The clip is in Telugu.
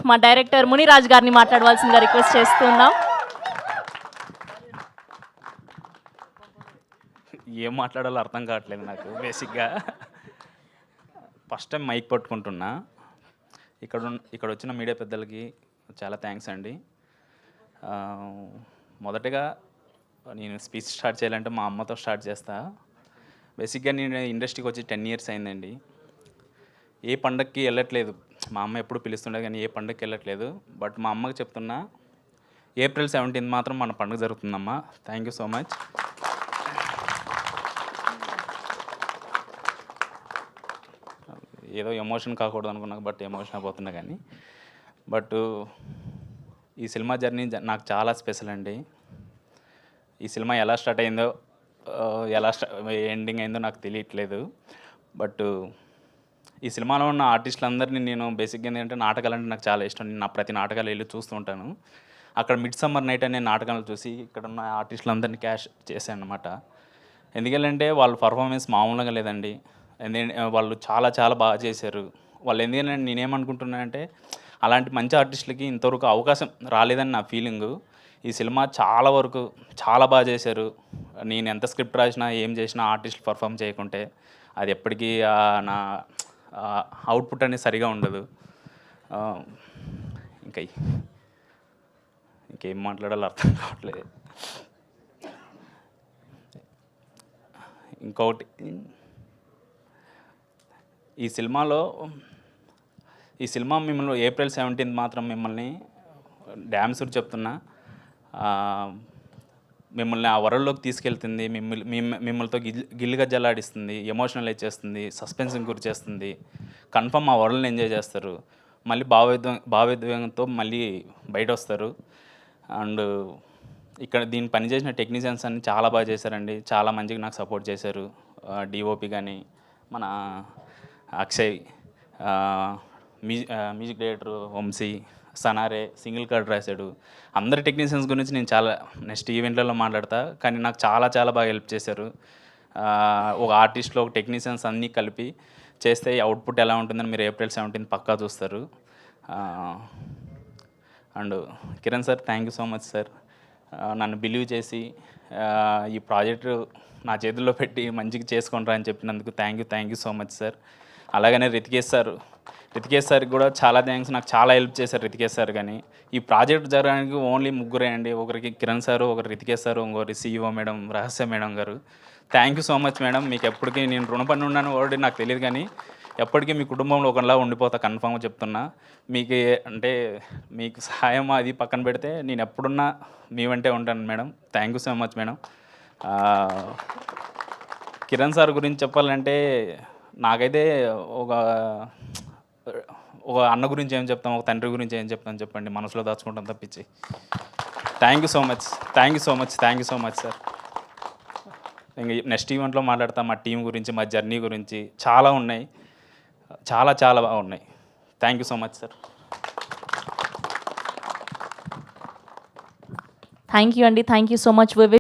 మా డైరెక్టర్ మునిరాజ్ గారిని మాట్లాడవలసిందిగా రిక్వెస్ట్ చేస్తున్నాం. ఏం మాట్లాడాలో అర్థం కావట్లేదు నాకు. బేసిక్గా ఫస్ట్ టైం మైక్ పట్టుకుంటున్నా. ఇక్కడ వచ్చిన మీడియా పెద్దలకి చాలా థ్యాంక్స్ అండి. మొదటగా నేను స్పీచ్ స్టార్ట్ చేయాలంటే మా అమ్మతో స్టార్ట్ చేస్తా. బేసిక్గా నేను ఇండస్ట్రీకి వచ్చి 10 years అయిందండి. ఏ పండగకి వెళ్ళట్లేదు. మా అమ్మ ఎప్పుడు పిలుస్తుండే కానీ ఏ పండగకి వెళ్ళట్లేదు. బట్ మా అమ్మకి చెప్తున్నా, April 17th మాత్రం మన పండుగ జరుగుతుందమ్మా. Thank you so much. ఏదో ఎమోషన్ కాకూడదు అనుకున్నా, బట్ ఎమోషన్ అయిపోతున్నా కానీ. బట్ ఈ సినిమా జర్నీ నాకు చాలా స్పెషల్ అండి. ఈ సినిమా ఎలా స్టార్ట్ అయిందో, ఎలా ఎండింగ్ అయిందో నాకు తెలియట్లేదు. బట్ ఈ సినిమాలో ఉన్న ఆర్టిస్టులందరినీ నేను బేసిక్గా ఏంటంటే నాటకాలంటే నాకు చాలా ఇష్టం. నేను ప్రతి నాటకాలు వెళ్ళి చూస్తూ ఉంటాను. అక్కడ మిడ్ సమ్మర్ నైట్ అనే నాటకాలు చూసి ఇక్కడ ఉన్న ఆర్టిస్టులందరినీ క్యాష్ చేశాను అనమాట. ఎందుకంటే వాళ్ళ పర్ఫార్మెన్స్ మామూలుగా లేదండి. వాళ్ళు చాలా చాలా బాగా చేశారు. వాళ్ళు ఎందుకంటే నేనేమనుకుంటున్నానంటే అలాంటి మంచి ఆర్టిస్టులకి ఇంతవరకు అవకాశం రాలేదని నా ఫీలింగు. ఈ సినిమా చాలా వరకు చాలా బాగా చేశారు. నేను ఎంత స్క్రిప్ట్ రాసినా ఏం చేసినా ఆర్టిస్టులు పర్ఫామ్ చేయకుంటే అది ఎప్పటికీ నా అవుట్పుట్ అనేది సరిగా ఉండదు. ఇంకేం మాట్లాడాలో అర్థం కావట్లేదు. ఇంకొకటి, ఈ సినిమా మిమ్మల్ని April 17th మాత్రం మిమ్మల్ని డ్యామ్సూర్ చెప్తున్నా, మిమ్మల్ని ఆ వరల్డ్లోకి తీసుకెళ్తుంది. మిమ్మల్తో గిల్లుగా జల్లాడిస్తుంది, ఎమోషనలైజ్ చేస్తుంది, సస్పెన్స్కి గురి చేస్తుంది. కన్ఫర్మ్ ఆ వరల్డ్ని ఎంజాయ్ చేస్తారు. మళ్ళీ భావోద్వేగంతో మళ్ళీ బయట వస్తారు. అండ్ ఇక్కడ దీన్ని పనిచేసిన టెక్నీషియన్స్ అన్ని చాలా బాగా చేశారండి. చాలా మంచిగా నాకు సపోర్ట్ చేశారు. డిఓపి కానీ, మన అక్షయ్, మ్యూజిక్ డైరెక్టర్ వంశీ, సనారే సింగిల్ కార్డ్ రాశాడు. అందరి టెక్నీషియన్స్ గురించి నేను చాలా నెక్స్ట్ ఈవెంట్లలో మాట్లాడతా. కానీ నాకు చాలా చాలా బాగా హెల్ప్ చేశారు. ఒక ఆర్టిస్ట్లో ఒక టెక్నీషియన్స్ అన్నీ కలిపి చేస్తే అవుట్పుట్ ఎలా ఉంటుందని మీరు April 17th పక్కా చూస్తారు. And Kiran sir, thank you so much sir. నన్ను బిలీవ్ చేసి ఈ ప్రాజెక్టు నా చేతుల్లో పెట్టి మంచిగా చేసుకుంటారా అని చెప్పినందుకు thank you so much sir. అలాగనే రితికేష్ సార్కి కూడా చాలా థ్యాంక్స్. నాకు చాలా హెల్ప్ చేశారు రితికేష్ సార్. కానీ ఈ ప్రాజెక్ట్ జరగడానికి ఓన్లీ ముగ్గురే అండి. ఒకరికి కిరణ్ సారు, ఒకరు రితికేష్ సారు, ఇంకొకరి CEO మేడం రహస్య మేడం గారు. Thank you so much madam. మీకు ఎప్పటికీ నేను రుణపడి ఉన్నాను వర్డ్ నాకు తెలియదు, కానీ ఎప్పటికీ మీ కుటుంబంలో ఒకలా ఉండిపోతా, కన్ఫామ్గా చెప్తున్నా. మీకు సహాయం అది పక్కన పెడితే నేను ఎప్పుడున్నా మీ వెంటే ఉంటాను madam. Thank you so much madam. Kiran sir గురించి చెప్పాలంటే నాకైతే ఒక అన్న గురించి ఏం చెప్తాం, ఒక తండ్రి గురించి ఏం చెప్తాను చెప్పండి. మనసులో దాచుకుంటాం తప్పించి. Thank you so much sir. ఇంకా నెక్స్ట్ ఈవెంట్లో మాట్లాడతాం మా టీం గురించి, మా జర్నీ గురించి. చాలా ఉన్నాయి, చాలా చాలా బాగున్నాయి. Thank you so much sir. Thank you అండి. Thank you so much.